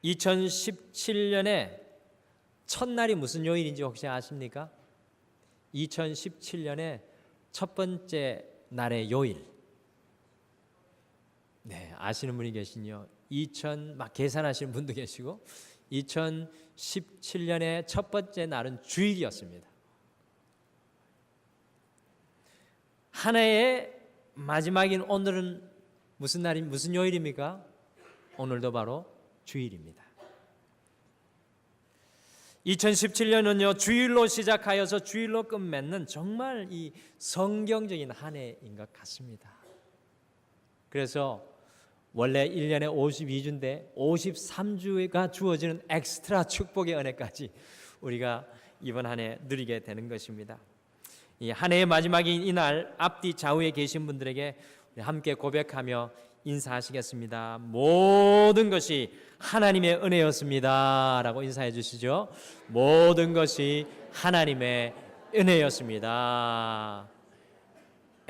2017년에 첫날이 무슨 요일인지 혹시 아십니까? 2017년에 첫 번째 날의 요일. 네, 아시는 분이 계시군요. 막 계산하시는 분도 계시고 2017년의 첫 번째 날은 주일이었습니다. 한 해의 마지막인 오늘은 무슨 요일입니까? 오늘도 바로 주일입니다. 2017년은요 주일로 시작하여서 주일로 끝맺는 정말 이 성경적인 한 해인 것 같습니다. 그래서 원래 1년에 52주인데 53주가 주어지는 엑스트라 축복의 은혜까지 우리가 이번 한 해 누리게 되는 것입니다. 이 한 해의 마지막인 이날 앞뒤 좌우에 계신 분들에게 우리 함께 고백하며 인사하시겠습니다. 모든 것이 하나님의 은혜였습니다 라고 인사해 주시죠. 모든 것이 하나님의 은혜였습니다.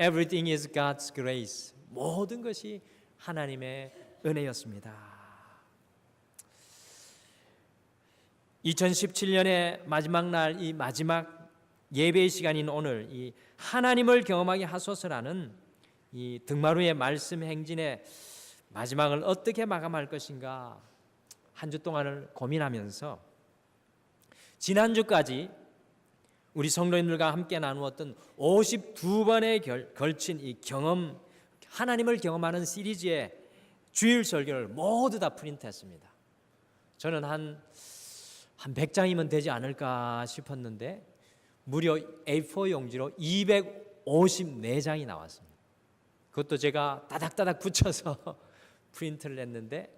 Everything is God's grace. 모든 것이 하나님의 은혜였습니다. 2017년의 마지막 날, 이 마지막 예배의 시간인 오늘, 이 하나님을 경험하게 하소서라는 이 등마루의 말씀 행진의 마지막을 어떻게 마감할 것인가 한 주 동안을 고민하면서 지난주까지 우리 성도님들과 함께 나누었던 52번에 걸친 이 경험, 하나님을 경험하는 시리즈의 주일 설교를 모두 다 프린트했습니다. 저는 한 100장이면 되지 않을까 싶었는데 무려 A4 용지로 254장이 나왔습니다. 그것도 제가 따닥따닥 붙여서 프린트를 했는데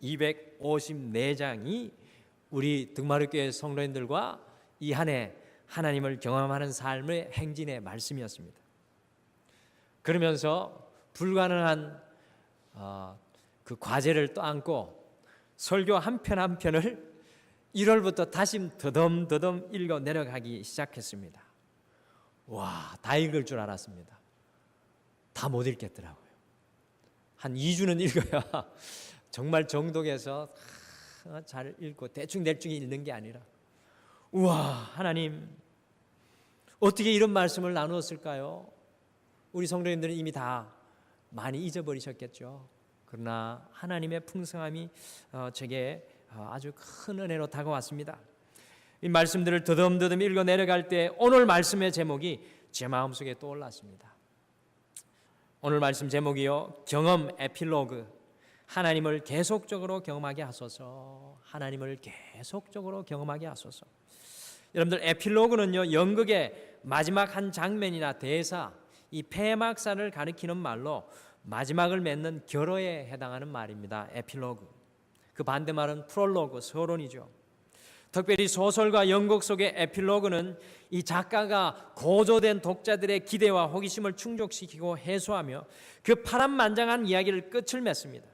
254장이 우리 등마루교회 성도님들과 이 한 해 하나님을 경험하는 삶의 행진의 말씀이었습니다. 그러면서 불가능한 그 과제를 또 안고 설교 한 편 한 편을 1월부터 다시 더듬더듬 읽어 내려가기 시작했습니다. 와, 다 읽을 줄 알았습니다. 다 못 읽겠더라고요. 한 2주는 읽어야 정말 정독해서 잘 읽고 대충 읽는 게 아니라 우와, 하나님 어떻게 이런 말씀을 나누었을까요? 우리 성도님들은 이미 다 많이 잊어버리셨겠죠. 그러나 하나님의 풍성함이 제게 아주 큰 은혜로 다가왔습니다. 이 말씀들을 더듬더듬 읽어 내려갈 때 오늘 말씀의 제목이 제 마음속에 떠올랐습니다. 오늘 말씀 제목이요, 경험 에필로그. 하나님을 계속적으로 경험하게 하소서. 하나님을 계속적으로 경험하게 하소서. 여러분들, 에필로그는요 연극의 마지막 한 장면이나 대사, 이 폐막사를 가리키는 말로 마지막을 맺는 결어에 해당하는 말입니다. 에필로그. 그 반대말은 프롤로그, 서론이죠. 특별히 소설과 연극 속의 에필로그는 이 작가가 고조된 독자들의 기대와 호기심을 충족시키고 해소하며 그 파란만장한 이야기를 끝을 맺습니다.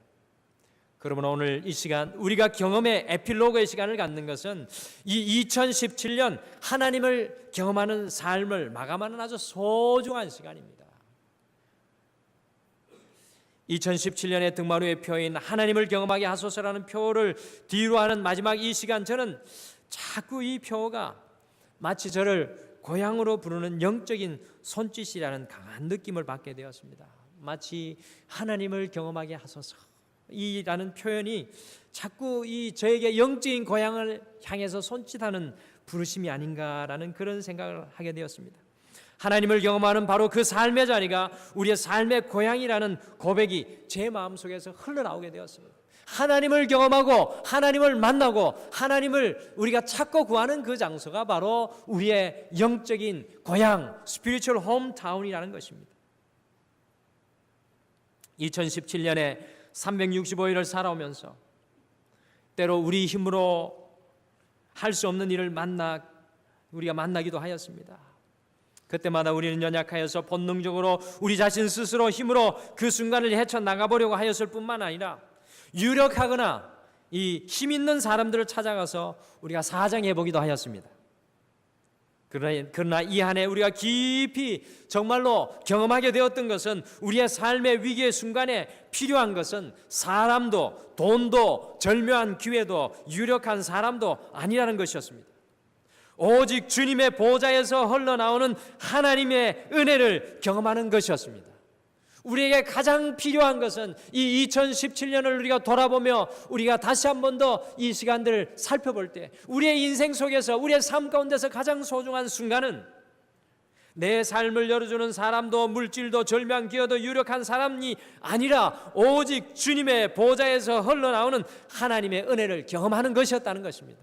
그러면 오늘 이 시간 우리가 경험의 에필로그의 시간을 갖는 것은 이 2017년 하나님을 경험하는 삶을 마감하는 아주 소중한 시간입니다. 2017년의 등마루의 표인 하나님을 경험하게 하소서라는 표를 뒤로 하는 마지막 이 시간, 저는 자꾸 이 표가 마치 저를 고향으로 부르는 영적인 손짓이라는 강한 느낌을 받게 되었습니다. 마치 하나님을 경험하게 하소서 이라는 표현이 자꾸 저에게 영적인 고향을 향해서 손짓하는 부르심이 아닌가라는 그런 생각을 하게 되었습니다. 하나님을 경험하는 바로 그 삶의 자리가 우리의 삶의 고향이라는 고백이 제 마음속에서 흘러나오게 되었습니다. 하나님을 경험하고 하나님을 만나고 하나님을 우리가 찾고 구하는 그 장소가 바로 우리의 영적인 고향, 스피리추얼 홈타운이라는 것입니다. 2017년에 365일을 살아오면서 때로 우리 힘으로 할 수 없는 일을 우리가 만나기도 하였습니다. 그때마다 우리는 연약하여서 본능적으로 우리 자신 스스로 힘으로 그 순간을 헤쳐나가보려고 하였을 뿐만 아니라 유력하거나 이 힘 있는 사람들을 찾아가서 우리가 사정해보기도 하였습니다. 그러나 이 한 해 우리가 깊이 정말로 경험하게 되었던 것은, 우리의 삶의 위기의 순간에 필요한 것은 사람도 돈도 절묘한 기회도 유력한 사람도 아니라는 것이었습니다. 오직 주님의 보좌에서 흘러나오는 하나님의 은혜를 경험하는 것이었습니다. 우리에게 가장 필요한 것은 이 2017년을 우리가 돌아보며 우리가 다시 한 번 더 이 시간들을 살펴볼 때, 우리의 인생 속에서, 우리의 삶 가운데서 가장 소중한 순간은 내 삶을 열어주는 사람도 물질도 절묘한 기여도 유력한 사람이 아니라 오직 주님의 보좌에서 흘러나오는 하나님의 은혜를 경험하는 것이었다는 것입니다.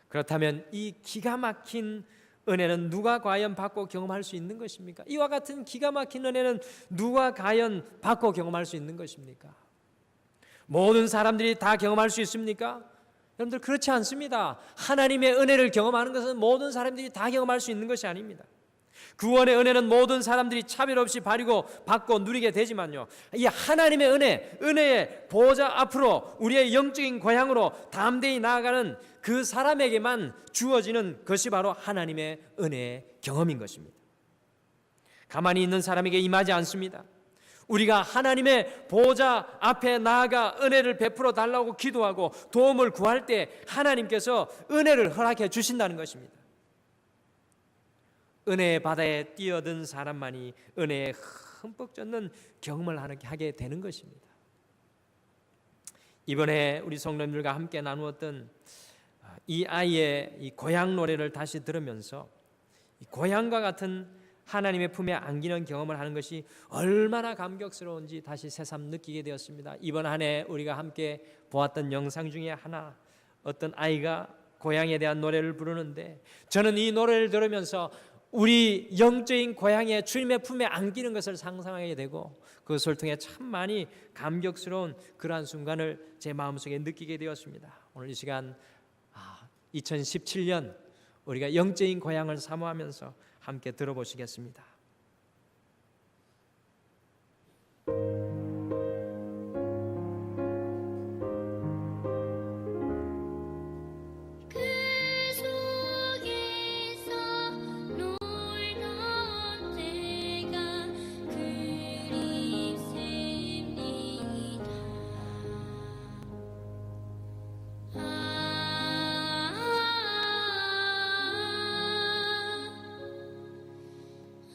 그렇다면 이 기가 막힌 은혜는 누가 과연 받고 경험할 수 있는 것입니까? 이와 같은 기가 막힌 은혜는 누가 과연 받고 경험할 수 있는 것입니까? 모든 사람들이 다 경험할 수 있습니까? 여러분들, 그렇지 않습니다. 하나님의 은혜를 경험하는 것은 모든 사람들이 다 경험할 수 있는 것이 아닙니다. 구원의 은혜는 모든 사람들이 차별 없이 받고 누리게 되지만요, 이 하나님의 은혜의 보좌 앞으로 우리의 영적인 고향으로 담대히 나아가는 그 사람에게만 주어지는 것이 바로 하나님의 은혜의 경험인 것입니다. 가만히 있는 사람에게 임하지 않습니다. 우리가 하나님의 보좌 앞에 나아가 은혜를 베풀어 달라고 기도하고 도움을 구할 때 하나님께서 은혜를 허락해 주신다는 것입니다. 은혜의 바다에 뛰어든 사람만이 은혜에 흠뻑 젖는 경험을 하게 되는 것입니다. 이번에 우리 성도님들과 함께 나누었던 이 아이의 이 고향 노래를 다시 들으면서 이 고향과 같은 하나님의 품에 안기는 경험을 하는 것이 얼마나 감격스러운지 다시 새삼 느끼게 되었습니다. 이번 한 해 우리가 함께 보았던 영상 중에 하나, 어떤 아이가 고향에 대한 노래를 부르는데, 저는 이 노래를 들으면서 우리 영적인 고향에 주님의 품에 안기는 것을 상상하게 되고, 그것을 통해 참 많이 감격스러운 그러한 순간을 제 마음속에 느끼게 되었습니다. 오늘 이 시간 2017년 우리가 영적인 고향을 사모하면서 함께 들어보시겠습니다.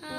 아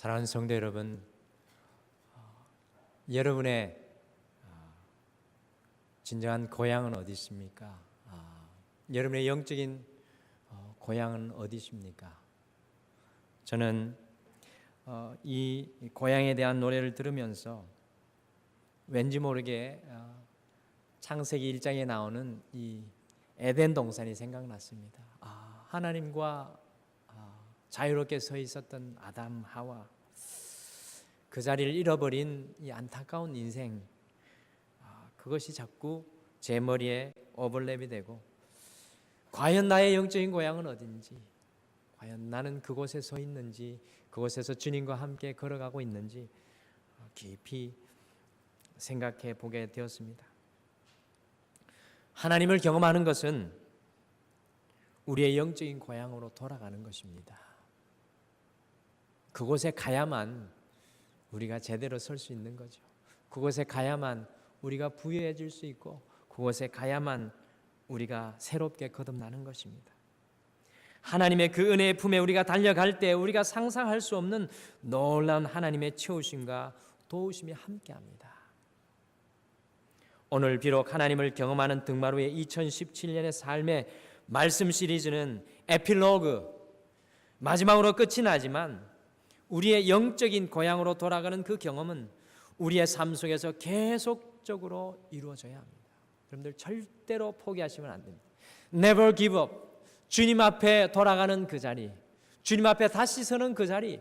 사랑하는 성도 여러분, 여러분의 진정한 고향은 어디 있습니까? 여러분의 영적인 고향은 어디 있습니까? 저는 이 고향에 대한 노래를 들으면서 왠지 모르게 창세기 1장에 나오는 이 에덴 동산이 생각났습니다. 하나님과 자유롭게 서 있었던 아담 하와, 그 자리를 잃어버린 이 안타까운 인생, 그것이 자꾸 제 머리에 오버랩이 되고, 과연 나의 영적인 고향은 어딘지, 과연 나는 그곳에 서 있는지, 그곳에서 주님과 함께 걸어가고 있는지 깊이 생각해 보게 되었습니다. 하나님을 경험하는 것은 우리의 영적인 고향으로 돌아가는 것입니다. 그곳에 가야만 우리가 제대로 설 수 있는 거죠. 그곳에 가야만 우리가 부유해질 수 있고, 그곳에 가야만 우리가 새롭게 거듭나는 것입니다. 하나님의 그 은혜의 품에 우리가 달려갈 때 우리가 상상할 수 없는 놀라운 하나님의 채우심과 도우심이 함께합니다. 오늘 비록 하나님을 경험하는 등마루의 2017년의 삶의 말씀 시리즈는 에필로그, 마지막으로 끝이 나지만 우리의 영적인 고향으로 돌아가는 그 경험은 우리의 삶 속에서 계속적으로 이루어져야 합니다. 여러분들 절대로 포기하시면 안 됩니다. Never give up. 주님 앞에 돌아가는 그 자리, 주님 앞에 다시 서는 그 자리,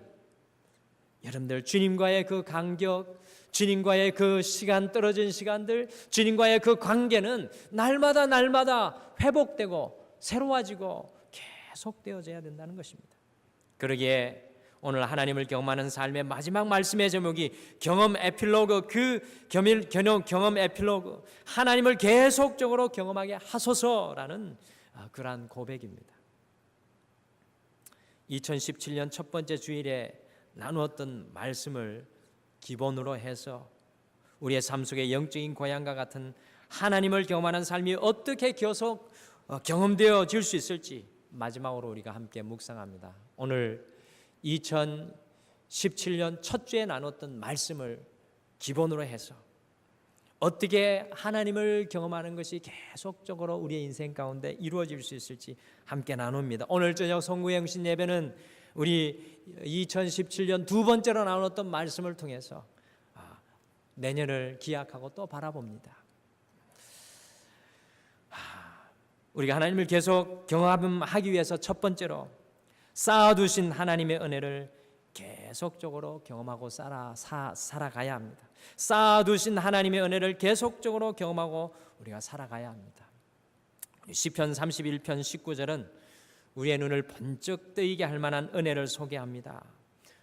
여러분들 주님과의 그 간격, 주님과의 그 시간, 떨어진 시간들, 주님과의 그 관계는 날마다 회복되고 새로워지고 계속되어져야 된다는 것입니다. 그러기에 오늘 하나님을 경험하는 삶의 마지막 말씀의 제목이 경험 에필로그, 경험 에필로그, 하나님을 계속적으로 경험하게 하소서라는 그러한 고백입니다. 2017년 첫 번째 주일에 나누었던 말씀을 기본으로 해서 우리의 삶 속의 영적인 고향과 같은 하나님을 경험하는 삶이 어떻게 계속 경험되어질 수 있을지 마지막으로 우리가 함께 묵상합니다. 오늘 2017년 첫 주에 나눴던 말씀을 기본으로 해서 어떻게 하나님을 경험하는 것이 계속적으로 우리의 인생 가운데 이루어질 수 있을지 함께 나눕니다. 오늘 저녁 성구의 영신 예배는 우리 2017년 두 번째로 나눴던 말씀을 통해서 내년을 기약하고 또 바라봅니다. 우리가 하나님을 계속 경험하기 위해서 첫 번째로 쌓아두신 하나님의 은혜를 계속적으로 경험하고 살아가야 합니다. 쌓아두신 하나님의 은혜를 계속적으로 경험하고 우리가 살아가야 합니다. 시편 31편 19절은 우리의 눈을 번쩍 뜨이게 할 만한 은혜를 소개합니다.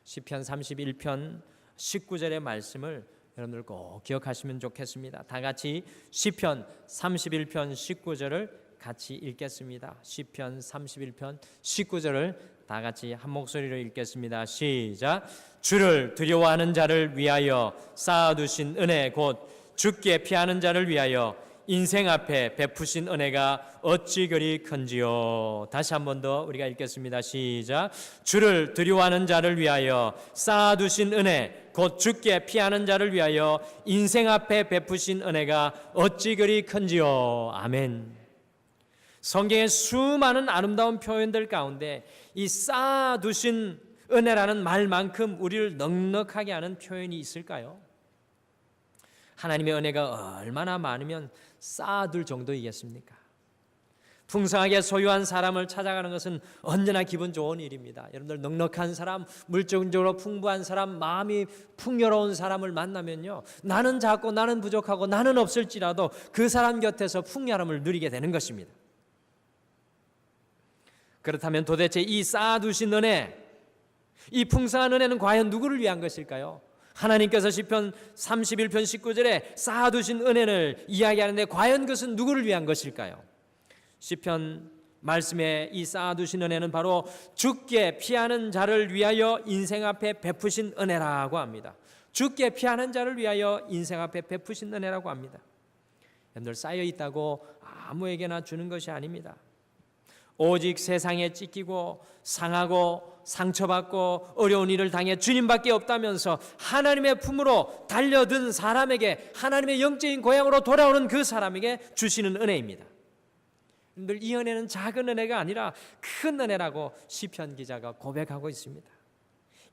시편 31편 19절의 말씀을 여러분들 꼭 기억하시면 좋겠습니다. 다 같이 시편 31편 19절을 같이 읽겠습니다. 시편 31편 19절을 다 같이 한 목소리로 읽겠습니다. 시작. 주를 두려워하는 자를 위하여 쌓아두신 은혜 곧 죽게 피하는 자를 위하여 인생 앞에 베푸신 은혜가 어찌 그리 큰지요. 다시 한 번 더 우리가 읽겠습니다. 시작. 주를 두려워하는 자를 위하여 쌓아두신 은혜 곧 죽게 피하는 자를 위하여 인생 앞에 베푸신 은혜가 어찌 그리 큰지요. 아멘. 성경의 수많은 아름다운 표현들 가운데 이 쌓아두신 은혜라는 말만큼 우리를 넉넉하게 하는 표현이 있을까요? 하나님의 은혜가 얼마나 많으면 쌓아둘 정도이겠습니까? 풍성하게 소유한 사람을 찾아가는 것은 언제나 기분 좋은 일입니다. 여러분들 넉넉한 사람, 물질적으로 풍부한 사람, 마음이 풍요로운 사람을 만나면요, 나는 작고 나는 부족하고 나는 없을지라도 그 사람 곁에서 풍요함을 누리게 되는 것입니다. 그렇다면 도대체 이 쌓아두신 은혜, 이 풍성한 은혜는 과연 누구를 위한 것일까요? 하나님께서 시편 31편 19절에 쌓아두신 은혜를 이야기하는데 과연 그것은 누구를 위한 것일까요? 시편 말씀에 이 쌓아두신 은혜는 바로 죽게 피하는 자를 위하여 인생 앞에 베푸신 은혜라고 합니다. 죽게 피하는 자를 위하여 인생 앞에 베푸신 은혜라고 합니다. 여러분들 쌓여 있다고 아무에게나 주는 것이 아닙니다. 오직 세상에 찢기고 상하고 상처받고 어려운 일을 당해 주님밖에 없다면서 하나님의 품으로 달려든 사람에게, 하나님의 영적인 고향으로 돌아오는 그 사람에게 주시는 은혜입니다. 여러분들, 이 은혜는 작은 은혜가 아니라 큰 은혜라고 시편 기자가 고백하고 있습니다.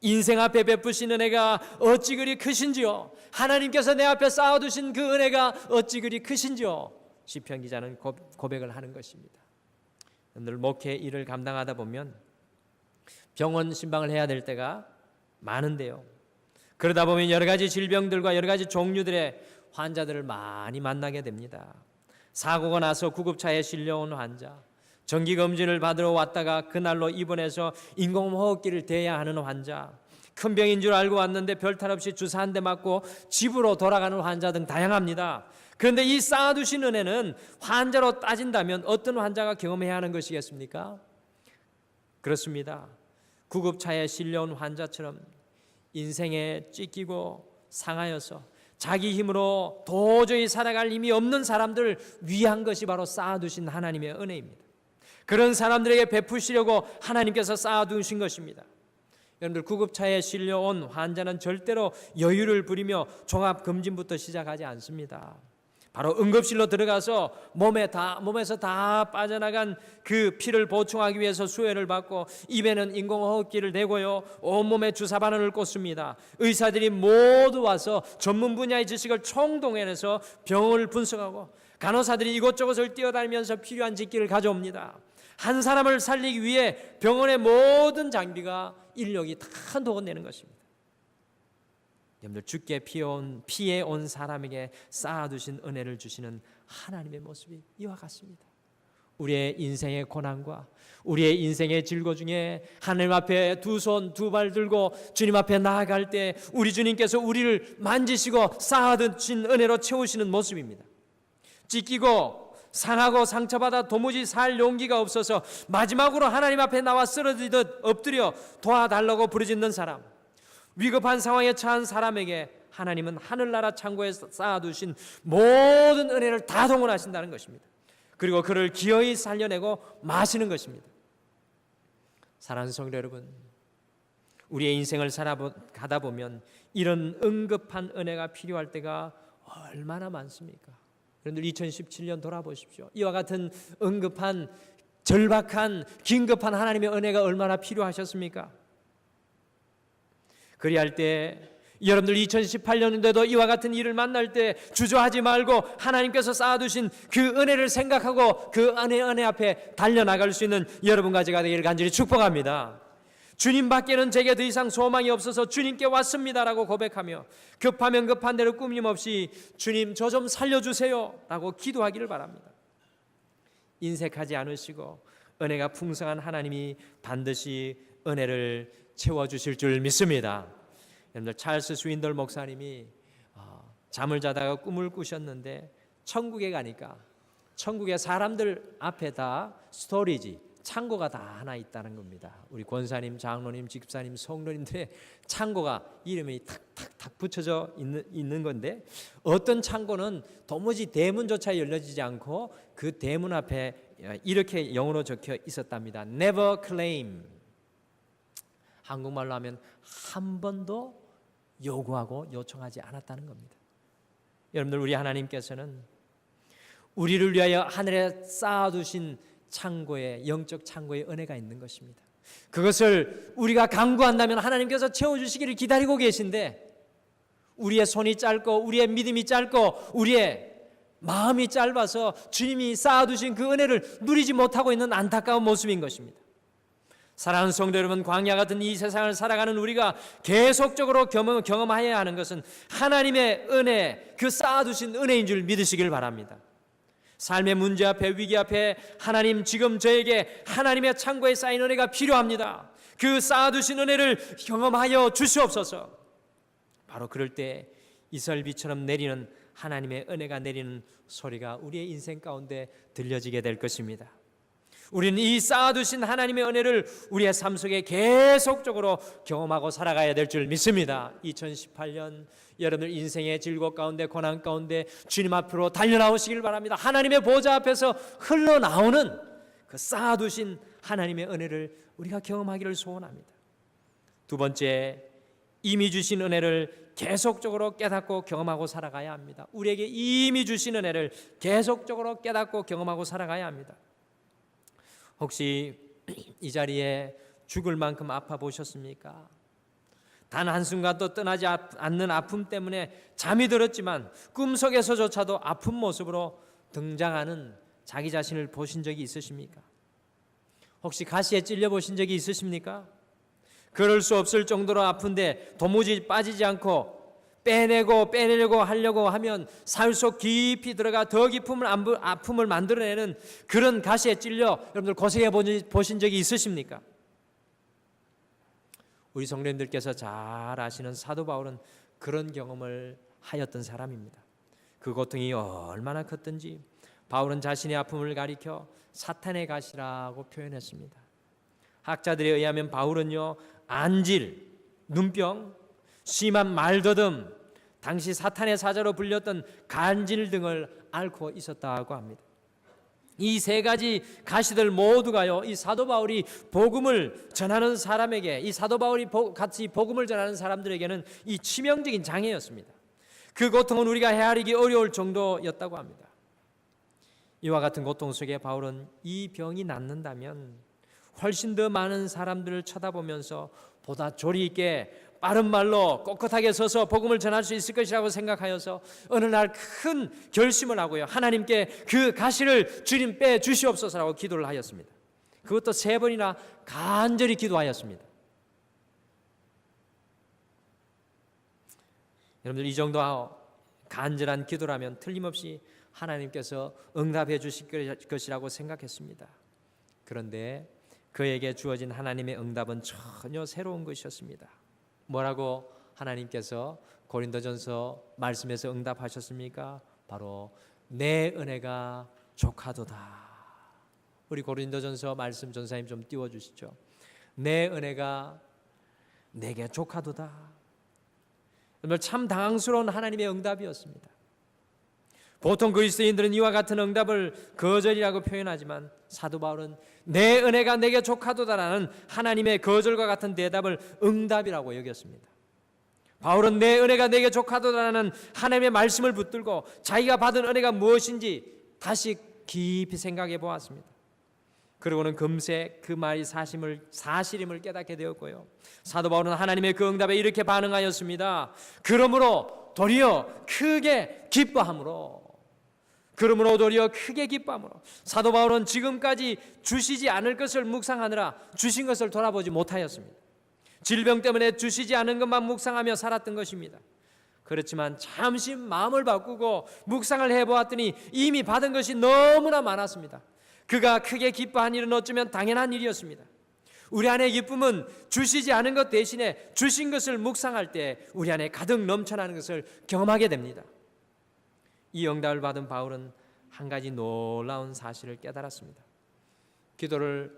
인생 앞에 베푸신 은혜가 어찌 그리 크신지요. 하나님께서 내 앞에 쌓아두신 그 은혜가 어찌 그리 크신지요. 시편 기자는 고백을 하는 것입니다. 늘 목회 일을 감당하다 보면 병원 신방을 해야 될 때가 많은데요, 그러다 보면 여러 가지 질병들과 여러 가지 종류들의 환자들을 많이 만나게 됩니다. 사고가 나서 구급차에 실려온 환자, 정기검진을 받으러 왔다가 그날로 입원해서 인공호흡기를 대야 하는 환자, 큰 병인 줄 알고 왔는데 별탈 없이 주사 한 대 맞고 집으로 돌아가는 환자 등 다양합니다. 그런데 이 쌓아두신 은혜는 환자로 따진다면 어떤 환자가 경험해야 하는 것이겠습니까? 그렇습니다. 구급차에 실려온 환자처럼 인생에 찢기고 상하여서 자기 힘으로 도저히 살아갈 힘이 없는 사람들을 위한 것이 바로 쌓아두신 하나님의 은혜입니다. 그런 사람들에게 베푸시려고 하나님께서 쌓아두신 것입니다. 여러분들, 구급차에 실려온 환자는 절대로 여유를 부리며 종합검진부터 시작하지 않습니다. 바로 응급실로 들어가서 몸에서 다 빠져나간 그 피를 보충하기 위해서 수혈을 받고, 입에는 인공호흡기를 대고요, 온몸에 주사바늘을 꽂습니다. 의사들이 모두 와서 전문 분야의 지식을 총동원해서 병을 분석하고, 간호사들이 이곳저곳을 뛰어다니면서 필요한 직기를 가져옵니다. 한 사람을 살리기 위해 병원의 모든 장비가, 인력이 다 동원되는 것입니다. 여러분들, 죽게 피해 온 사람에게 쌓아두신 은혜를 주시는 하나님의 모습이 이와 같습니다. 우리의 인생의 고난과 우리의 인생의 질고 중에 하나님 앞에 두 손 두 발 들고 주님 앞에 나아갈 때 우리 주님께서 우리를 만지시고 쌓아두신 은혜로 채우시는 모습입니다. 찢기고 상하고 상처받아 도무지 살 용기가 없어서 마지막으로 하나님 앞에 나와 쓰러지듯 엎드려 도와달라고 부르짖는 사람, 위급한 상황에 처한 사람에게 하나님은 하늘나라 창고에 쌓아두신 모든 은혜를 다 동원하신다는 것입니다. 그리고 그를 기어이 살려내고 마시는 것입니다. 사랑하는 성도 여러분, 우리의 인생을 살아가다 보면 이런 응급한 은혜가 필요할 때가 얼마나 많습니까? 여러분들, 2017년 돌아보십시오. 이와 같은 응급한, 절박한, 긴급한 하나님의 은혜가 얼마나 필요하셨습니까? 그리할 때 여러분들 2018년인데도 이와 같은 일을 만날 때 주저하지 말고 하나님께서 쌓아두신 그 은혜를 생각하고 그 은혜 앞에 달려나갈 수 있는 여러분과 제가 되기를 간절히 축복합니다. 주님밖에는 제게 더 이상 소망이 없어서 주님께 왔습니다라고 고백하며 급하면 급한 대로 꾸밈없이 주님 저 좀 살려주세요 라고 기도하기를 바랍니다. 인색하지 않으시고 은혜가 풍성한 하나님이 반드시 은혜를 채워주실 줄 믿습니다. 여러분들, 찰스 스윈덜 목사님이 잠을 자다가 꿈을 꾸셨는데 천국에 가니까 천국에 사람들 앞에다 스토리지, 창고가 다 하나 있다는 겁니다. 우리 권사님, 장로님, 집사님, 성도님들의 창고가 이름이 탁탁탁 붙여져 있는 건데, 어떤 창고는 도무지 대문조차 열려지지 않고 그 대문 앞에 이렇게 영어로 적혀 있었답니다. Never claim. 한국말로 하면 한 번도 요구하고 요청하지 않았다는 겁니다. 여러분들, 우리 하나님께서는 우리를 위하여 하늘에 쌓아두신 창고에, 영적 창고에 은혜가 있는 것입니다. 그것을 우리가 간구한다면 하나님께서 채워주시기를 기다리고 계신데, 우리의 손이 짧고 우리의 믿음이 짧고 우리의 마음이 짧아서 주님이 쌓아두신 그 은혜를 누리지 못하고 있는 안타까운 모습인 것입니다. 사랑하는 성도 여러분, 광야 같은 이 세상을 살아가는 우리가 계속적으로 경험해야 하는 것은 하나님의 은혜, 그 쌓아두신 은혜인 줄 믿으시길 바랍니다. 삶의 문제 앞에, 위기 앞에 하나님, 지금 저에게 하나님의 창고에 쌓인 은혜가 필요합니다. 그 쌓아두신 은혜를 경험하여 주시옵소서. 바로 그럴 때 이슬비처럼 내리는 하나님의 은혜가 내리는 소리가 우리의 인생 가운데 들려지게 될 것입니다. 우리는 이 쌓아두신 하나님의 은혜를 우리의 삶 속에 계속적으로 경험하고 살아가야 될 줄 믿습니다. 2018년 여러분들 인생의 질곡 가운데, 고난 가운데 주님 앞으로 달려나오시길 바랍니다. 하나님의 보좌 앞에서 흘러나오는 그 그 쌓아두신 하나님의 은혜를 우리가 경험하기를 소원합니다. 두 번째, 이미 주신 은혜를 계속적으로 깨닫고 경험하고 살아가야 합니다. 우리에게 이미 주신 은혜를 계속적으로 깨닫고 경험하고 살아가야 합니다. 혹시 이 자리에 죽을 만큼 아파 보셨습니까? 단 한순간도 떠나지 않는 아픔 때문에 잠이 들었지만 꿈속에서조차도 아픈 모습으로 등장하는 자기 자신을 보신 적이 있으십니까? 혹시 가시에 찔려 보신 적이 있으십니까? 그럴 수 없을 정도로 아픈데 도무지 빠지지 않고 빼내려고 하려고 하면 살 속 깊이 들어가 더 깊은 아픔을 만들어내는 그런 가시에 찔려 여러분들 고생해 보신 적이 있으십니까? 우리 성도님들께서 잘 아시는 사도 바울은 그런 경험을 하였던 사람입니다. 그 고통이 얼마나 컸든지 바울은 자신의 아픔을 가리켜 사탄의 가시라고 표현했습니다. 학자들에 의하면 바울은요, 안질, 눈병, 심한 말더듬, 당시 사탄의 사자로 불렸던 간질 등을 앓고 있었다고 합니다. 이 세 가지 가시들 모두가요, 이 사도 바울이 복음을 전하는 사람에게, 이 사도 바울이 같이 복음을 전하는 사람들에게는 이 치명적인 장애였습니다. 그 고통은 우리가 헤아리기 어려울 정도였다고 합니다. 이와 같은 고통 속에 바울은 이 병이 낫는다면 훨씬 더 많은 사람들을 쳐다보면서 보다 조리 있게 빠른 말로 꼿꼿하게 서서 복음을 전할 수 있을 것이라고 생각하여서 어느 날 큰 결심을 하고요, 하나님께 그 가시를 주님 빼 주시옵소서라고 기도를 하였습니다. 그것도 3번이나 간절히 기도하였습니다. 여러분들, 이 정도 간절한 기도라면 틀림없이 하나님께서 응답해 주실 것이라고 생각했습니다. 그런데 그에게 주어진 하나님의 응답은 전혀 새로운 것이었습니다. 뭐라고 하나님께서 고린도전서 말씀에서 응답하셨습니까? 바로 내 은혜가 족하도다. 우리 고린도전서 말씀 전사님 좀 띄워주시죠. 내 은혜가 내게 족하도다. 정말 참 당황스러운 하나님의 응답이었습니다. 보통 그리스도인들은 이와 같은 응답을 거절이라고 표현하지만 사도 바울은 내 은혜가 내게 족하도다라는 하나님의 거절과 같은 대답을 응답이라고 여겼습니다. 바울은 내 은혜가 내게 족하도다라는 하나님의 말씀을 붙들고 자기가 받은 은혜가 무엇인지 다시 깊이 생각해 보았습니다. 그리고는 금세 그 말이 사실임을 깨닫게 되었고요, 사도 바울은 하나님의 그 응답에 이렇게 반응하였습니다. 그러므로 도리어 크게 기뻐함으로 사도 바울은 지금까지 주시지 않을 것을 묵상하느라 주신 것을 돌아보지 못하였습니다. 질병 때문에 주시지 않은 것만 묵상하며 살았던 것입니다. 그렇지만 잠시 마음을 바꾸고 묵상을 해보았더니 이미 받은 것이 너무나 많았습니다. 그가 크게 기뻐한 일은 어쩌면 당연한 일이었습니다. 우리 안의 기쁨은 주시지 않은 것 대신에 주신 것을 묵상할 때 우리 안에 가득 넘쳐나는 것을 경험하게 됩니다. 이 응답을 받은 바울은 한 가지 놀라운 사실을 깨달았습니다. 기도를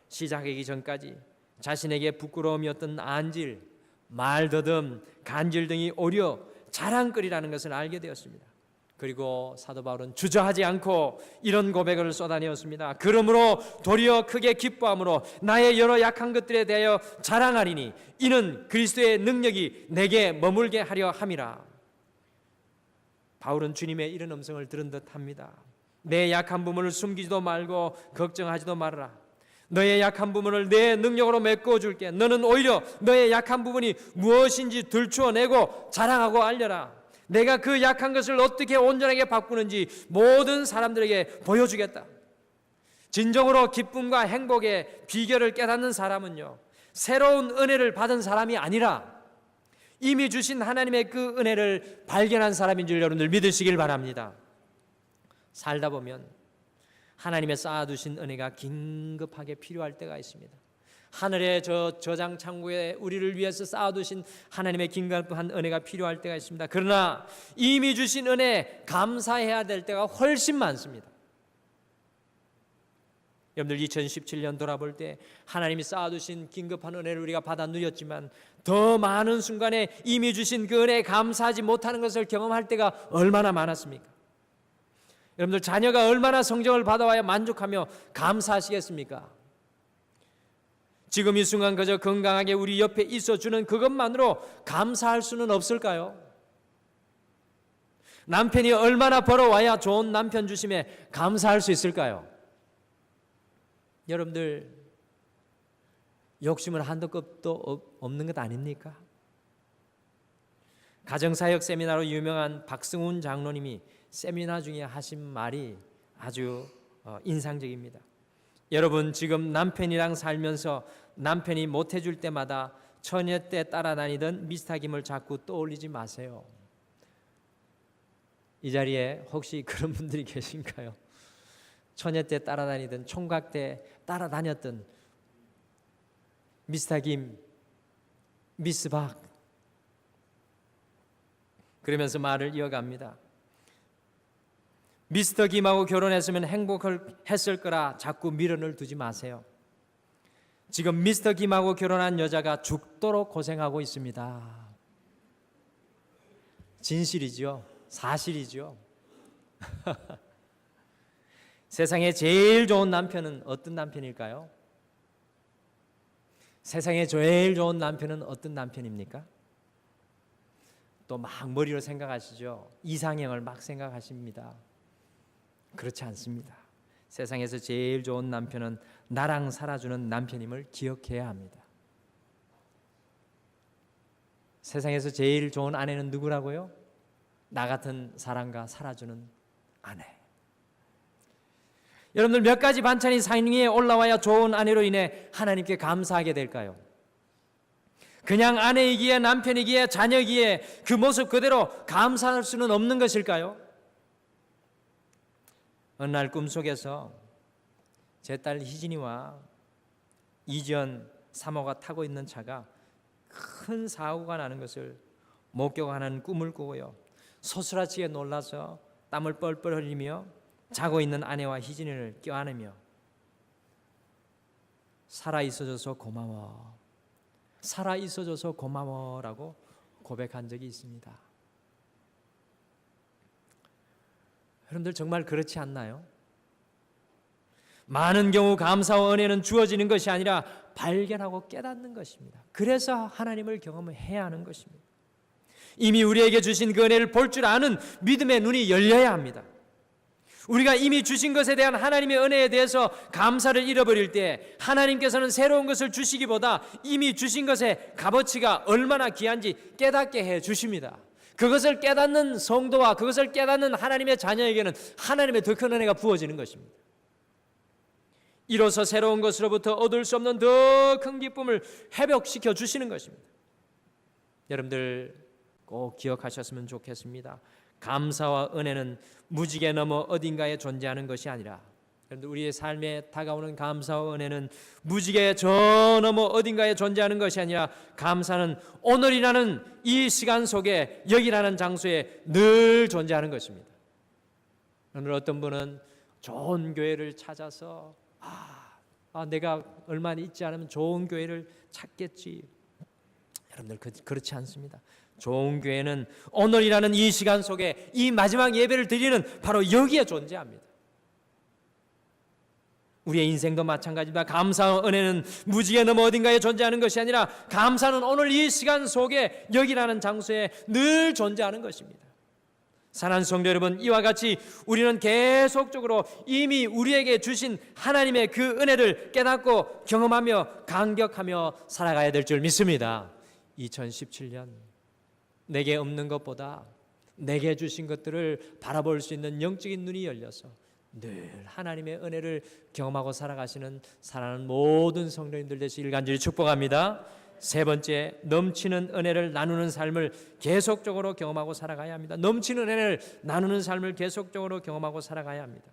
시작하기 전까지 자신에게 부끄러움이었던 안질, 말더듬, 간질 등이 오히려 자랑거리라는 것을 알게 되었습니다. 그리고 사도 바울은 주저하지 않고 이런 고백을 쏟아내었습니다. 그러므로 도리어 크게 기뻐함으로 나의 여러 약한 것들에 대하여 자랑하리니 이는 그리스도의 능력이 내게 머물게 하려 함이라. 바울은 주님의 이런 음성을 들은 듯합니다. 내 약한 부분을 숨기지도 말고 걱정하지도 말아라. 너의 약한 부분을 내 능력으로 메꿔줄게. 너는 오히려 너의 약한 부분이 무엇인지 들추어내고 자랑하고 알려라. 내가 그 약한 것을 어떻게 온전하게 바꾸는지 모든 사람들에게 보여주겠다. 진정으로 기쁨과 행복의 비결을 깨닫는 사람은요, 새로운 은혜를 받은 사람이 아니라 이미 주신 하나님의 그 은혜를 발견한 사람인 줄 여러분들 믿으시길 바랍니다. 살다 보면 하나님의 쌓아두신 은혜가 긴급하게 필요할 때가 있습니다. 하늘의 저장 창고에 우리를 위해서 쌓아두신 하나님의 긴급한 은혜가 필요할 때가 있습니다. 그러나 이미 주신 은혜 감사해야 될 때가 훨씬 많습니다. 여러분들 2017년 돌아볼 때 하나님이 쌓아두신 긴급한 은혜를 우리가 받아 누렸지만 더 많은 순간에 이미 주신 그 은혜에 감사하지 못하는 것을 경험할 때가 얼마나 많았습니까? 여러분들 자녀가 얼마나 성적을 받아와야 만족하며 감사하시겠습니까? 지금 이 순간 그저 건강하게 우리 옆에 있어주는 그것만으로 감사할 수는 없을까요? 남편이 얼마나 벌어와야 좋은 남편 주심에 감사할 수 있을까요? 여러분들 욕심은 한도 끝도 없는 것 아닙니까? 가정사역 세미나로 유명한 박승훈 장로님이 세미나 중에 하신 말이 아주 인상적입니다. 여러분 지금 남편이랑 살면서 남편이 못해줄 때마다 처녀 때 따라다니던 미스터김을 자꾸 떠올리지 마세요. 이 자리에 혹시 그런 분들이 계신가요? 처녀 때 따라다니던 총각 때 따라다녔던 미스터김, 미스박, 그러면서 말을 이어갑니다. 미스터 김하고 결혼했으면 행복했을 거라 자꾸 미련을 두지 마세요. 지금 미스터 김하고 결혼한 여자가 죽도록 고생하고 있습니다. 진실이죠. 사실이죠. 세상에 제일 좋은 남편은 어떤 남편일까요? 세상에 제일 좋은 남편은 어떤 남편입니까? 또 막 머리로 생각하시죠. 이상형을 막 생각하십니다. 그렇지 않습니다. 세상에서 제일 좋은 남편은 나랑 살아주는 남편임을 기억해야 합니다. 세상에서 제일 좋은 아내는 누구라고요? 나 같은 사람과 살아주는 아내. 여러분들 몇 가지 반찬이 상 위에 올라와야 좋은 아내로 인해 하나님께 감사하게 될까요? 그냥 아내이기에 남편이기에 자녀이기에 그 모습 그대로 감사할 수는 없는 것일까요? 어느 날 꿈속에서 제 딸 희진이와 이지연 사모가 타고 있는 차가 큰 사고가 나는 것을 목격하는 꿈을 꾸고요. 소스라치게 놀라서 땀을 뻘뻘 흘리며 자고 있는 아내와 희진이를 껴안으며 살아있어줘서 고마워, 살아있어줘서 고마워라고 고백한 적이 있습니다. 여러분들 정말 그렇지 않나요? 많은 경우 감사와 은혜는 주어지는 것이 아니라 발견하고 깨닫는 것입니다. 그래서 하나님을 경험해야 하는 것입니다. 이미 우리에게 주신 그 은혜를 볼 줄 아는 믿음의 눈이 열려야 합니다. 우리가 이미 주신 것에 대한 하나님의 은혜에 대해서 감사를 잃어버릴 때 하나님께서는 새로운 것을 주시기보다 이미 주신 것의 값어치가 얼마나 귀한지 깨닫게 해 주십니다. 그것을 깨닫는 성도와 그것을 깨닫는 하나님의 자녀에게는 하나님의 더 큰 은혜가 부어지는 것입니다. 이로써 새로운 것으로부터 얻을 수 없는 더 큰 기쁨을 회복시켜 주시는 것입니다. 여러분들 꼭 기억하셨으면 좋겠습니다. 감사와 은혜는 무지개 넘어 어딘가에 존재하는 것이 아니라, 여러분들 우리의 삶에 다가오는 감사와 은혜는 무지개 저 넘어 어딘가에 존재하는 것이 아니라, 감사는 오늘이라는 이 시간 속에 여기라는 장소에 늘 존재하는 것입니다. 오늘 어떤 분은 좋은 교회를 찾아서 내가 얼마 있지 않으면 좋은 교회를 찾겠지. 여러분들 그렇지 않습니다. 좋은 교회는 오늘이라는 이 시간 속에 이 마지막 예배를 드리는 바로 여기에 존재합니다. 우리의 인생도 마찬가지입니다. 감사와 은혜는 무지개 넘어 어딘가에 존재하는 것이 아니라, 감사는 오늘 이 시간 속에 여기라는 장소에 늘 존재하는 것입니다. 사랑하는 성도 여러분, 이와 같이 우리는 계속적으로 이미 우리에게 주신 하나님의 그 은혜를 깨닫고 경험하며 감격하며 살아가야 될 줄 믿습니다. 2017년 내게 없는 것보다 내게 주신 것들을 바라볼 수 있는 영적인 눈이 열려서 늘 하나님의 은혜를 경험하고 살아가시는 사랑하는 모든 성도님들 되시길 간절히 축복합니다. 세 번째, 넘치는 은혜를 나누는 삶을 계속적으로 경험하고 살아가야 합니다. 넘치는 은혜를 나누는 삶을 계속적으로 경험하고 살아가야 합니다.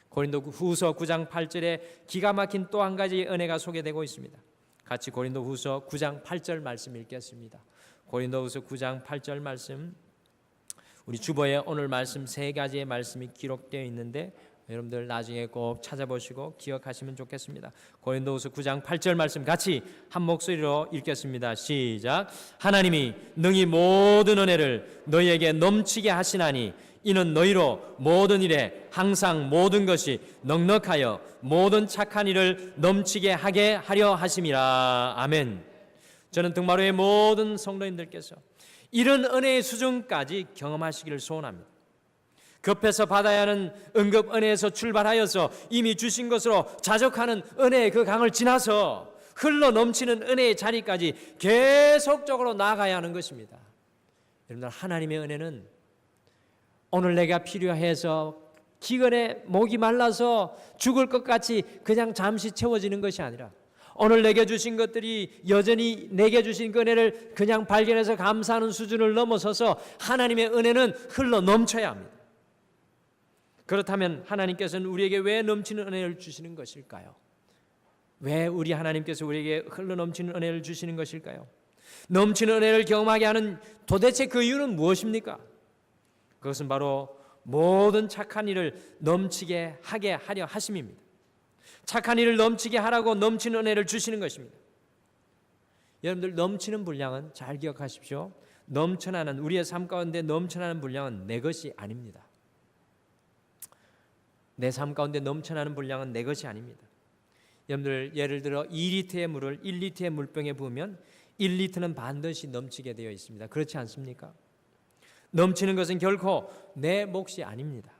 고린도후서 9장 8절에 기가 막힌 또 한 가지 은혜가 소개되고 있습니다. 같이 고린도후서 9장 8절 말씀 읽겠습니다. 고린도후서 9장 8절 말씀, 우리 주보에 오늘 말씀 세 가지의 말씀이 기록되어 있는데 여러분들 나중에 꼭 찾아보시고 기억하시면 좋겠습니다. 고린도후서 9장 8절 말씀 같이 한 목소리로 읽겠습니다. 시작. 하나님이 능히 모든 은혜를 너희에게 넘치게 하시나니 이는 너희로 모든 일에 항상 모든 것이 넉넉하여 모든 착한 일을 넘치게 하게 하려 하심이라. 아멘. 저는 등마루의 모든 성도님들께서 이런 은혜의 수준까지 경험하시기를 소원합니다. 급해서 받아야 하는 응급 은혜에서 출발하여서 이미 주신 것으로 자족하는 은혜의 그 강을 지나서 흘러 넘치는 은혜의 자리까지 계속적으로 나아가야 하는 것입니다. 여러분들, 하나님의 은혜는 오늘 내가 필요해서 기근에 목이 말라서 죽을 것 같이 그냥 잠시 채워지는 것이 아니라 오늘 내게 주신 것들이 여전히 내게 주신 그 은혜를 그냥 발견해서 감사하는 수준을 넘어서서 하나님의 은혜는 흘러 넘쳐야 합니다. 그렇다면 하나님께서는 우리에게 왜 넘치는 은혜를 주시는 것일까요? 왜 우리 하나님께서 우리에게 흘러 넘치는 은혜를 주시는 것일까요? 넘치는 은혜를 경험하게 하는 도대체 그 이유는 무엇입니까? 그것은 바로 모든 착한 일을 넘치게 하게 하려 하심입니다. 착한 일을 넘치게 하라고 넘치는 은혜를 주시는 것입니다. 여러분들, 넘치는 분량은 잘 기억하십시오. 넘쳐나는 우리의 삶 가운데 넘쳐나는 분량은 내 것이 아닙니다. 내 삶 가운데 넘쳐나는 분량은 내 것이 아닙니다. 여러분들, 예를 들어 2리터의 물을 1리터의 물병에 부으면 1리터는 반드시 넘치게 되어 있습니다. 그렇지 않습니까? 넘치는 것은 결코 내 몫이 아닙니다.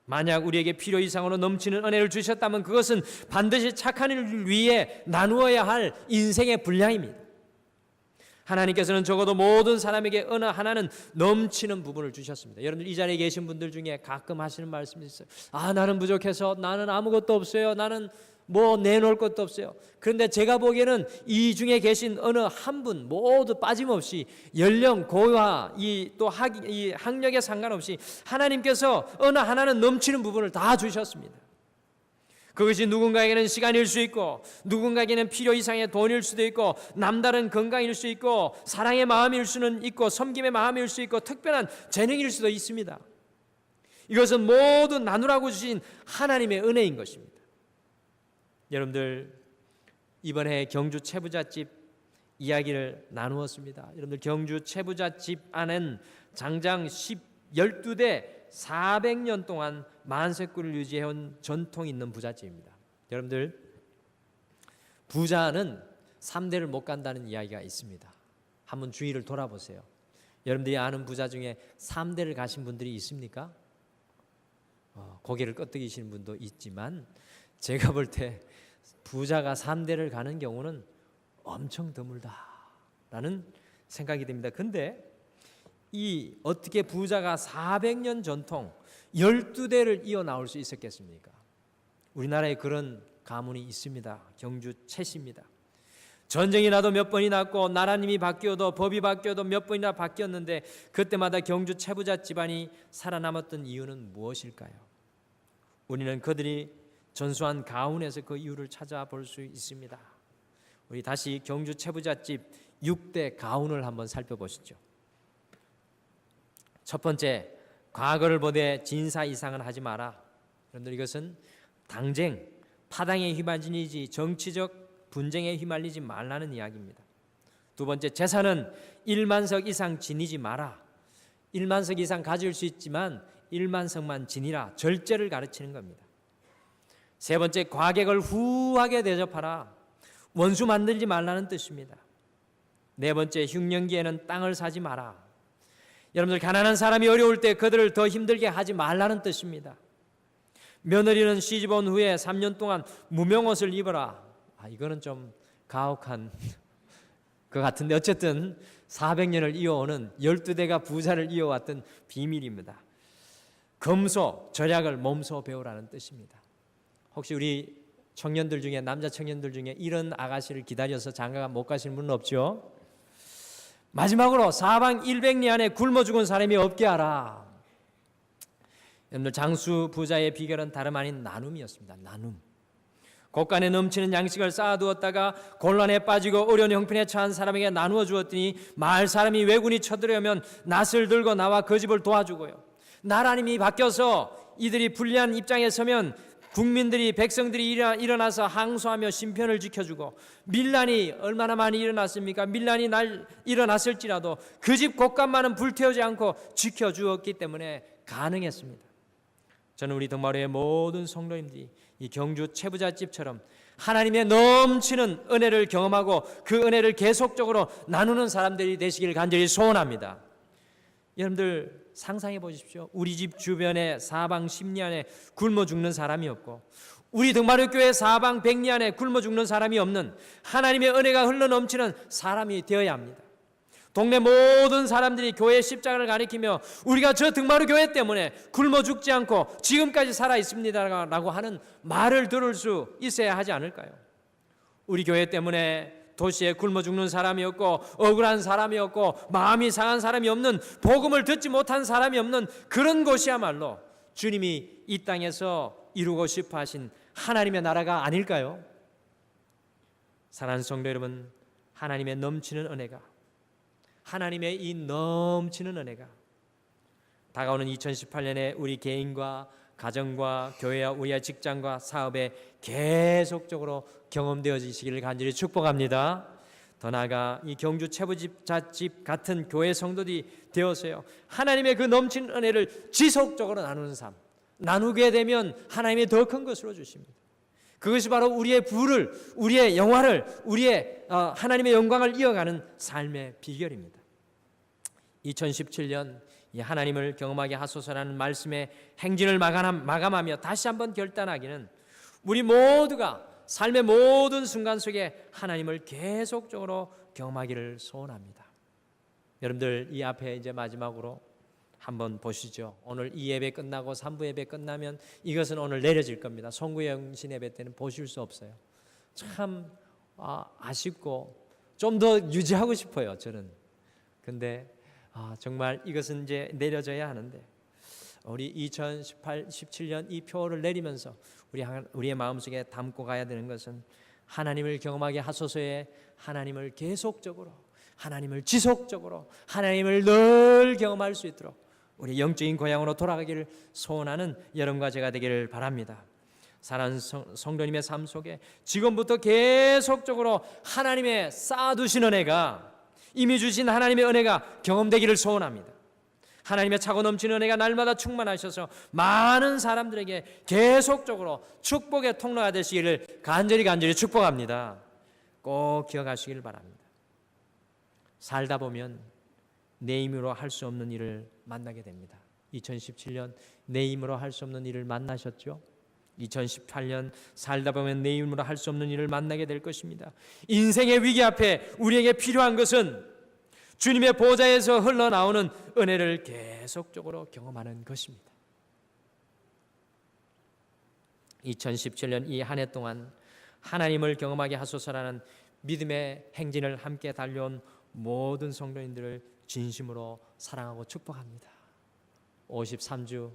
만약 우리에게 필요 이상으로 넘치는 은혜를 주셨다면 그것은 반드시 착한 일을 위해 나누어야 할 인생의 분량입니다. 하나님께서는 적어도 모든 사람에게 어느 하나는 넘치는 부분을 주셨습니다. 여러분들, 이 자리에 계신 분들 중에 가끔 하시는 말씀이 있어요. 나는 부족해서, 나는 아무것도 없어요, 나는 뭐 내놓을 것도 없어요. 그런데 제가 보기에는 이 중에 계신 어느 한 분 모두 빠짐없이 연령, 고와 또 학력에 상관없이 하나님께서 어느 하나는 넘치는 부분을 다 주셨습니다. 그것이 누군가에게는 시간일 수 있고, 누군가에게는 필요 이상의 돈일 수도 있고, 남다른 건강일 수 있고, 사랑의 마음일 수는 있고, 섬김의 마음일 수 있고, 특별한 재능일 수도 있습니다. 이것은 모두 나누라고 주신 하나님의 은혜인 것입니다. 여러분들, 이번에 경주 채부잣집 이야기를 나누었습니다. 여러분들, 경주 채부잣집 안은 장장 12대 400년 동안 만세굴을 유지해온 전통이 있는 부잣집입니다. 여러분들, 부자는 3대를 못 간다는 이야기가 있습니다. 한번 주위를 돌아보세요. 여러분들이 아는 부자 중에 3대를 가신 분들이 있습니까? 고개를 끄덕이시는 분도 있지만 제가 볼 때 부자가 3대를 가는 경우는 엄청 드물다라는 생각이 듭니다. 근데 이 어떻게 부자가 400년 전통 12대를 이어나올 수 있었겠습니까? 우리나라에 그런 가문이 있습니다. 경주 채씨입니다. 전쟁이 나도 몇 번이 났고 나라님이 바뀌어도 법이 바뀌어도 몇 번이나 바뀌었는데 그때마다 경주 채부자 집안이 살아남았던 이유는 무엇일까요? 우리는 그들이 전수한 가훈에서 그 이유를 찾아볼 수 있습니다. 우리 다시 경주 채부잣집 6대 가훈을 한번 살펴보시죠. 첫 번째, 과거를 보되 진사 이상은 하지 마라. 여러분들, 이것은 당쟁, 파당에 휘말리지 정치적 분쟁에 휘말리지 말라는 이야기입니다. 두 번째, 재산은 1만석 이상 지니지 마라. 1만석 이상 가질 수 있지만 1만석만 지니라. 절제를 가르치는 겁니다. 세 번째, 과객을 후하게 대접하라. 원수 만들지 말라는 뜻입니다. 네 번째, 흉년기에는 땅을 사지 마라. 여러분들, 가난한 사람이 어려울 때 그들을 더 힘들게 하지 말라는 뜻입니다. 며느리는 시집 온 후에 3년 동안 무명옷을 입어라. 이거는 좀 가혹한 것 같은데 어쨌든 400년을 이어오는 12대가 부자를 이어왔던 비밀입니다. 검소, 절약을 몸소 배우라는 뜻입니다. 혹시 우리 청년들 중에, 남자 청년들 중에 이런 아가씨를 기다려서 장가 못 가시는 분은 없죠? 마지막으로 사방 100리 안에 굶어 죽은 사람이 없게 하라. 여러분들, 장수 부자의 비결은 다름 아닌 나눔이었습니다. 나눔. 곳간에 넘치는 양식을 쌓아두었다가 곤란에 빠지고 어려운 형편에 처한 사람에게 나누어 주었더니 마을 사람이 왜군이 쳐들어오면 낫을 들고 나와 그 집을 도와주고요. 나라님이 바뀌어서 이들이 불리한 입장에 서면 국민들이, 백성들이 일어나서 항소하며 심편을 지켜주고, 밀란이 얼마나 많이 일어났습니까? 밀란이 일어났을지라도 그 집 곳간만은 불태우지 않고 지켜주었기 때문에 가능했습니다. 저는 우리 동마루의 모든 성도님들이 이 경주 채부잣집처럼 하나님의 넘치는 은혜를 경험하고 그 은혜를 계속적으로 나누는 사람들이 되시기를 간절히 소원합니다. 여러분들 상상해 보십시오. 우리 집 주변에 사방 십리 안에 굶어 죽는 사람이 없고 우리 동마루 교회 사방 백리 안에 굶어 죽는 사람이 없는 하나님의 은혜가 흘러 넘치는 사람이 되어야 합니다. 동네 모든 사람들이 교회의 십자가를 가리키며 우리가 저 등마루 교회 때문에 굶어 죽지 않고 지금까지 살아 있습니다라고 하는 말을 들을 수 있어야 하지 않을까요? 우리 교회 때문에 도시에 굶어 죽는 사람이 없고 억울한 사람이 없고 마음이 상한 사람이 없는, 복음을 듣지 못한 사람이 없는 그런 곳이야말로 주님이 이 땅에서 이루고 싶어 하신 하나님의 나라가 아닐까요? 사랑하는 성도 여러분, 하나님의 넘치는 은혜가, 하나님의 이 넘치는 은혜가 다가오는 2018년에 우리 개인과 가정과 교회와 우리의 직장과 사업에 계속적으로 경험되어지시기를 간절히 축복합니다. 더 나아가 이 경주 채부잣집 같은 교회 성도들이 되어서요, 하나님의 그 넘치는 은혜를 지속적으로 나누는 삶, 나누게 되면 하나님이 더 큰 것으로 주십니다. 그것이 바로 우리의 부를, 우리의 영화를, 우리의 하나님의 영광을 이어가는 삶의 비결입니다. 2017년 이 하나님을 경험하게 하소서라는 말씀의 행진을 마감하며 다시 한번 결단하기는 우리 모두가 삶의 모든 순간 속에 하나님을 계속적으로 경험하기를 소원합니다. 여러분들 이 앞에 이제 마지막으로 한번 보시죠. 오늘 이 예배 끝나고 3부 예배 끝나면 이것은 오늘 내려질 겁니다. 송구 영신 예배 때는 보실 수 없어요. 참 아쉽고 좀 더 유지하고 싶어요, 저는. 근데 정말 이것은 이제 내려져야 하는데, 우리 2017년 이 표를 내리면서 우리의 마음속에 담고 가야 되는 것은 하나님을 경험하게 하소서에 하나님을 계속적으로, 하나님을 지속적으로, 하나님을 늘 경험할 수 있도록 우리 영적인 고향으로 돌아가기를 소원하는 여러분과 제가 되기를 바랍니다. 사랑하는 성도님의 삶 속에 지금부터 계속적으로 하나님의 쌓아두신 은혜가, 이미 주신 하나님의 은혜가 경험되기를 소원합니다. 하나님의 차고 넘치는 은혜가 날마다 충만하셔서 많은 사람들에게 계속적으로 축복의 통로가 되시기를 간절히 축복합니다. 꼭 기억하시기를 바랍니다. 살다 보면 내 힘으로 할 수 없는 일을 만나게 됩니다. 2017년 내 힘으로 할 수 없는 일을 만나셨죠? 2018년 살다 보면 내 힘으로 할 수 없는 일을 만나게 될 것입니다. 인생의 위기 앞에 우리에게 필요한 것은 주님의 보좌에서 흘러나오는 은혜를 계속적으로 경험하는 것입니다. 2017년 이 한 해 동안 하나님을 경험하게 하소서라는 믿음의 행진을 함께 달려온 모든 성도님들을 진심으로 사랑하고 축복합니다. 53주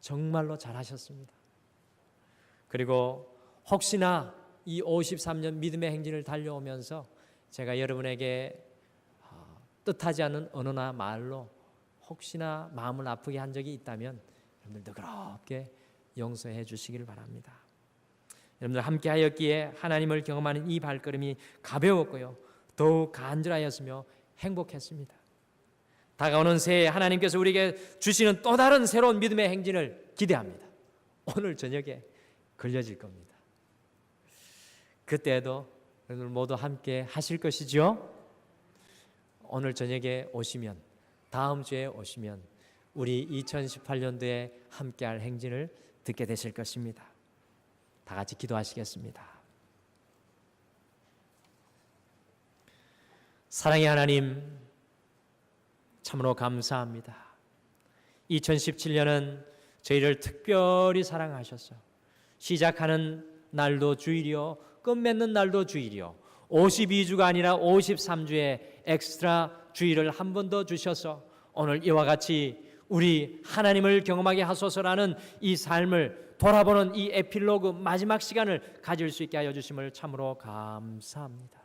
정말로 잘하셨습니다. 그리고 혹시나 이 53년 믿음의 행진을 달려오면서 제가 여러분에게 뜻하지 않은 언어나 말로 혹시나 마음을 아프게 한 적이 있다면 여러분들 너그럽게 용서해 주시기를 바랍니다. 여러분들 함께하였기에 하나님을 경험하는 이 발걸음이 가벼웠고요, 더욱 간절하였으며 행복했습니다. 다가오는 새해 하나님께서 우리에게 주시는 또 다른 새로운 믿음의 행진을 기대합니다. 오늘 저녁에 걸려질 겁니다. 그때도 여러분들 모두 함께 하실 것이죠? 오늘 저녁에 오시면, 다음 주에 오시면 우리 2018년도에 함께할 행진을 듣게 되실 것입니다. 다 같이 기도하시겠습니다. 사랑의 하나님, 참으로 감사합니다. 2017년은 저희를 특별히 사랑하셔서 시작하는 날도 주일이요, 끝맺는 날도 주일이요, 52주가 아니라 53주의 엑스트라 주일을 한 번 더 주셔서 오늘 이와 같이 우리 하나님을 경험하게 하소서라는 이 삶을 돌아보는 이 에필로그 마지막 시간을 가질 수 있게 하여 주심을 참으로 감사합니다.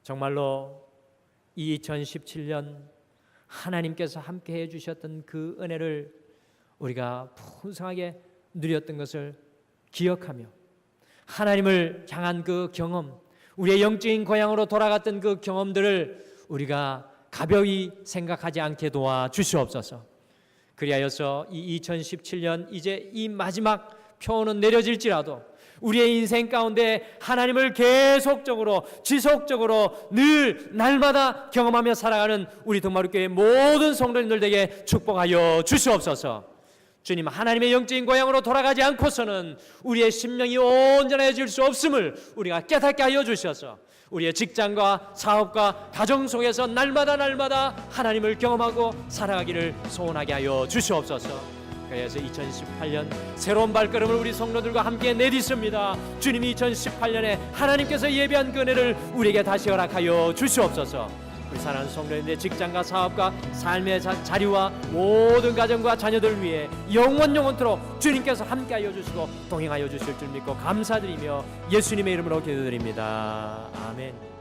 정말로 2017년 하나님께서 함께 해주셨던 그 은혜를 우리가 풍성하게 누렸던 것을 기억하며 하나님을 향한 그 경험, 우리의 영적인 고향으로 돌아갔던 그 경험들을 우리가 가벼이 생각하지 않게 도와주시옵소서. 그리하여서 이 2017년 이제 이 마지막 표는 내려질지라도 우리의 인생 가운데 하나님을 계속적으로 지속적으로 늘 날마다 경험하며 살아가는 우리 동마루교회 모든 성도님들에게 축복하여 주시옵소서. 주님, 하나님의 영적인 고향으로 돌아가지 않고서는 우리의 심령이 온전해질 수 없음을 우리가 깨닫게 하여 주셔서 우리의 직장과 사업과 가정 속에서 날마다 하나님을 경험하고 살아가기를 소원하게 하여 주시옵소서. 그래서 2018년 새로운 발걸음을 우리 성도들과 함께 내딛습니다. 주님이 2018년에 하나님께서 예비한 그 은혜를 우리에게 다시 허락하여 주시옵소서. 우리 사랑하는 성도님들의 직장과 사업과 삶의 자리와 모든 가정과 자녀들 위해 영원토록 주님께서 함께하여 주시고 동행하여 주실 줄 믿고 감사드리며 예수님의 이름으로 기도드립니다. 아멘.